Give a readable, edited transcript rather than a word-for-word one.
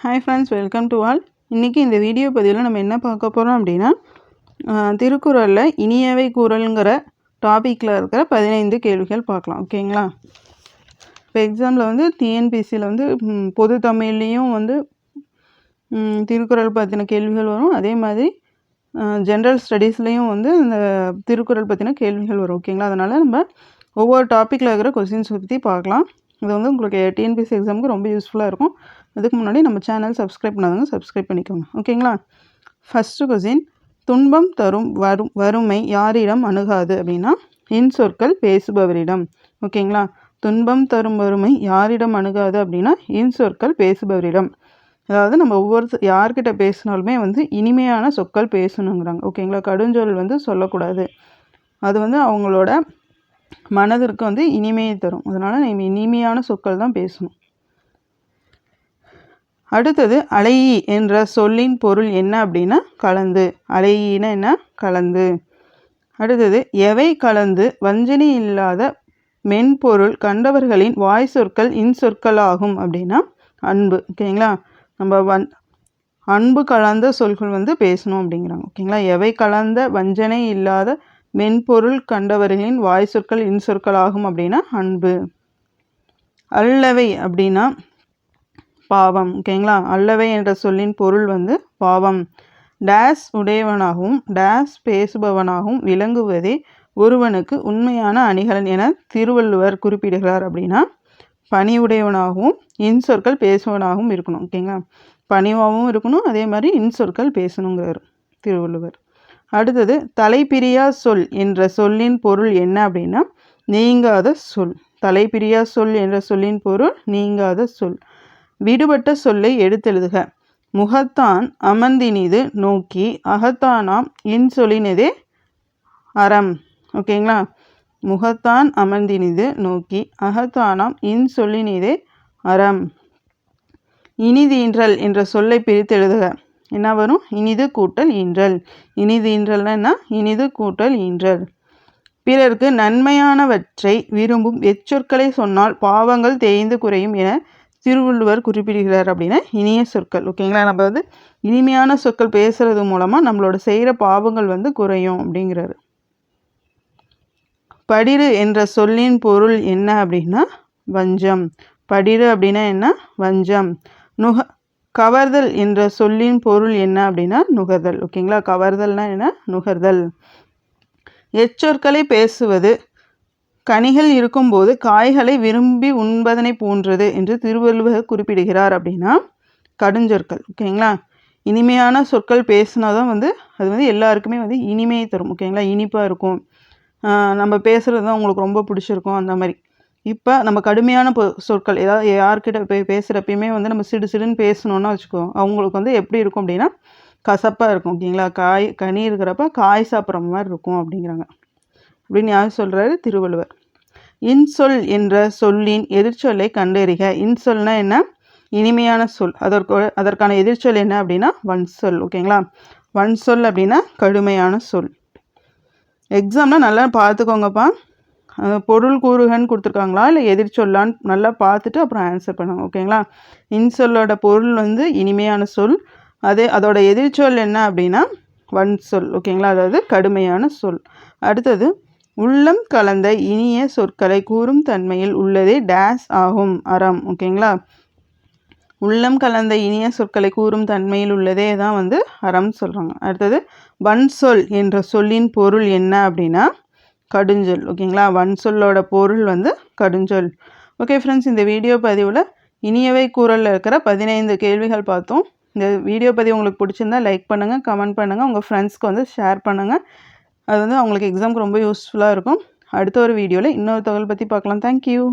Hi friends, welcome to all. இன்றைக்கி இந்த video பதிவில் நம்ம என்ன பார்க்க போகிறோம் அப்படின்னா, திருக்குறளில் இனியவை கூறல்ங்கிற டாப்பிக்கில் இருக்கிற 15 கேள்விகள் பார்க்கலாம். ஓகேங்களா? இப்போ எக்ஸாமில் வந்து டிஎன்பிசியில் வந்து பொது தமிழ்லேயும் வந்து திருக்குறள் பற்றின கேள்விகள் வரும். அதே மாதிரி ஜென்ரல் ஸ்டடீஸ்லேயும் வந்து இந்த திருக்குறள் பற்றின கேள்விகள் வரும். ஓகேங்களா? அதனால் நம்ம ஒவ்வொரு டாப்பிக்கில் இருக்கிற கொஸ்டின்ஸ் பற்றி பார்க்கலாம். இது வந்து உங்களுக்கு டிஎன்பிசி எக்ஸாமுக்கு ரொம்ப யூஸ்ஃபுல்லாக இருக்கும். அதுக்கு முன்னாடி நம்ம சேனல் சப்ஸ்கிரைப் பண்ணாதவங்க சப்ஸ்கிரைப் பண்ணிக்கோங்க. ஓகேங்களா? ஃபஸ்ட்டு கொஸ்டின், துன்பம் தரும் வறுமை யாரிடம் அணுகாது அப்படின்னா இன்சொற்கள் பேசுபவரிடம். ஓகேங்களா? துன்பம் தரும் வறுமை யாரிடம் அணுகாது அப்படின்னா இன்சொற்கள் பேசுபவரிடம். அதாவது நம்ம யார்கிட்ட பேசினாலுமே வந்து இனிமையான சொற்கள் பேசணுங்கிறாங்க. ஓகேங்களா? கடுஞ்சொல் வந்து சொல்லக்கூடாது. அது வந்து அவங்களோட மனதிற்கு வந்து இனிமையை தரும். அதனால் நம்ம இனிமையான சொற்கள் தான் பேசணும். அடுத்தது, அலையி என்ற சொல்லின் பொருள் என்ன அப்படின்னா கலந்து. அலையினா என்ன? கலந்து. அடுத்தது, எவை கலந்து வஞ்சனை இல்லாத மென்பொருள் கண்டவர்களின் வாய் சொற்கள் இன்சொற்கள் ஆகும் அப்படின்னா அன்பு. ஓகேங்களா? நம்ம அன்பு கலந்த சொற்கள் வந்து பேசணும் அப்படிங்கிறாங்க. ஓகேங்களா? எவை கலந்த வஞ்சனை இல்லாத மென்பொருள் கண்டவர்களின் வாய் சொற்கள் இன்சொற்கள் ஆகும் அப்படின்னா அன்பு. அல்லவை அப்படின்னா பாவம். ஓகேங்களா? அல்லவை என்ற சொல்லின் பொருள் வந்து பாவம். டேஸ் உடையவனாகவும் டேஸ் பேசுபவனாகவும் விளங்குவதே ஒருவனுக்கு உண்மையான அணிகலன் என திருவள்ளுவர் குறிப்பிடுகிறார். அப்படின்னா பணிவுடையவனாகவும் இன்சொற்கள் பேசுவனாகவும் இருக்கணும். ஓகேங்களா? பணிவாகவும் இருக்கணும், அதே மாதிரி இன்சொற்கள் பேசணுங்கிறார் திருவள்ளுவர். அடுத்தது, தலைப்பிரியா சொல் என்ற சொல்லின் பொருள் என்ன அப்படின்னா நீங்காத சொல். தலைப்பிரியா சொல் என்ற சொல்லின் பொருள் நீங்காத சொல். விடுபட்ட சொல்லை எடுத்தெழுதுக. முகத்தான் அமர்ந்தினிது நோக்கி அகத்தானாம் இன்சொலினதே அறம். ஓகேங்களா? முகத்தான் அமர்ந்தினிது நோக்கி அகத்தானாம் இன்சொல்லினிதே அறம். இனிதீன்றல் என்ற சொல்லை பிரித்தெழுதுக. என்ன வரும்? இனிது கூட்டல் ஈன்றல். இனிது ஈன்றல்னா என்ன? இனிது கூட்டல் ஈன்றல். பிறர்க்கு நன்மையானவற்றை விரும்பும் எச்சொற்களை சொன்னால் பாவங்கள் தேய்ந்து குறையும் என திருவள்ளுவர் குறிப்பிடுகிறார். அப்படின்னா இனிய சொற்கள். ஓகேங்களா? நம்ம வந்து இனிமையான சொற்கள் பேசுறது மூலமாக நம்மளோட செய்கிற பாவங்கள் வந்து குறையும் அப்படிங்கிறாரு. படிறு என்ற சொல்லின் பொருள் என்ன அப்படின்னா வஞ்சம். படிறு அப்படின்னா என்ன? வஞ்சம். கவர்தல் என்ற சொல்லின் பொருள் என்ன அப்படின்னா நுகர்தல். ஓகேங்களா? கவர்தல்னா என்ன? நுகர்தல். எச்சொற்களை பேசுவது கனிகள் இருக்கும்போது காய்களை விரும்பி உண்பதனை போன்றது என்று திருவள்ளுவர் குறிப்பிடுகிறார். அப்படின்னா கடுஞ்சொற்கள். ஓகேங்களா? இனிமையான சொற்கள் பேசினா தான் வந்து அது வந்து எல்லாருக்குமே வந்து இனிமையை தரும். ஓகேங்களா? இனிப்பாக இருக்கும். நம்ம பேசுகிறது தான் உங்களுக்கு ரொம்ப பிடிச்சிருக்கும். அந்த மாதிரி இப்போ நம்ம கடுமையான சொற்கள் ஏதாவது யார்கிட்ட பேசுகிறப்பயுமே வந்து நம்ம சிடுன்னு பேசணுன்னா வச்சுக்கோ, அவங்களுக்கு வந்து எப்படி இருக்கும் அப்படின்னா கசப்பாக இருக்கும். ஓகேங்களா? கனி இருக்கிறப்ப காய் சாப்பிட்ற மாதிரி இருக்கும் அப்படிங்கிறாங்க. அப்படின்னு யார் சொல்கிறாரு? திருவள்ளுவர். இன்சொல் என்ற சொல்லின் எதிர்ச்சொல்லை கண்டறிக. இன்சொல்னா என்ன? இனிமையான சொல். அதற்கான எதிர்ச்சொல் என்ன அப்படின்னா வன்சொல். ஓகேங்களா? வன்சொல் அப்படின்னா கடுமையான சொல். எக்ஸாம்னால் நல்லா பார்த்துக்கோங்கப்பா. பொருள் கூறுகன்னு கொடுத்துருக்காங்களா இல்லை எதிர்ச்சொல்லான்னு நல்லா பார்த்துட்டு அப்புறம் ஆன்சர் பண்ணுங்க. ஓகேங்களா? இன்சொல்லோட பொருள் வந்து இனிமையான சொல். அதோட எதிர்ச்சொல் என்ன அப்படின்னா வன்சொல். ஓகேங்களா? அதாவது கடுமையான சொல். அடுத்தது, உள்ளம் கலந்த இனிய சொற்களை கூறும் தன்மையில் உள்ளதே டேஸ் ஆகும் அறம். ஓகேங்களா? உள்ளம் கலந்த இனிய சொற்களை கூறும் தன்மையில் உள்ளதே தான் வந்து அறம் சொல்கிறாங்க. அடுத்தது, வன்சொல் என்ற சொல்லின் பொருள் என்ன அப்படின்னா கடுஞ்சொல். ஓகேங்களா? வன்சொல்லோட பொருள் வந்து கடுஞ்சொல். ஓகே ஃப்ரெண்ட்ஸ், இந்த வீடியோ பதிவில் இனியவை கூறலில் இருக்கிற 15 கேள்விகள் பார்த்தோம். இந்த வீடியோ பதிவு உங்களுக்கு பிடிச்சிருந்தா லைக் பண்ணுங்கள், கமெண்ட் பண்ணுங்கள், உங்கள் ஃப்ரெண்ட்ஸ்க்கு வந்து ஷேர் பண்ணுங்கள். அது வந்து அவங்களுக்கு எக்ஸாமுக்கு ரொம்ப யூஸ்ஃபுல்லாக இருக்கும். அடுத்த ஒரு வீடியோவில் இன்னொரு தகவல் பற்றி பார்க்கலாம். தேங்க்யூ.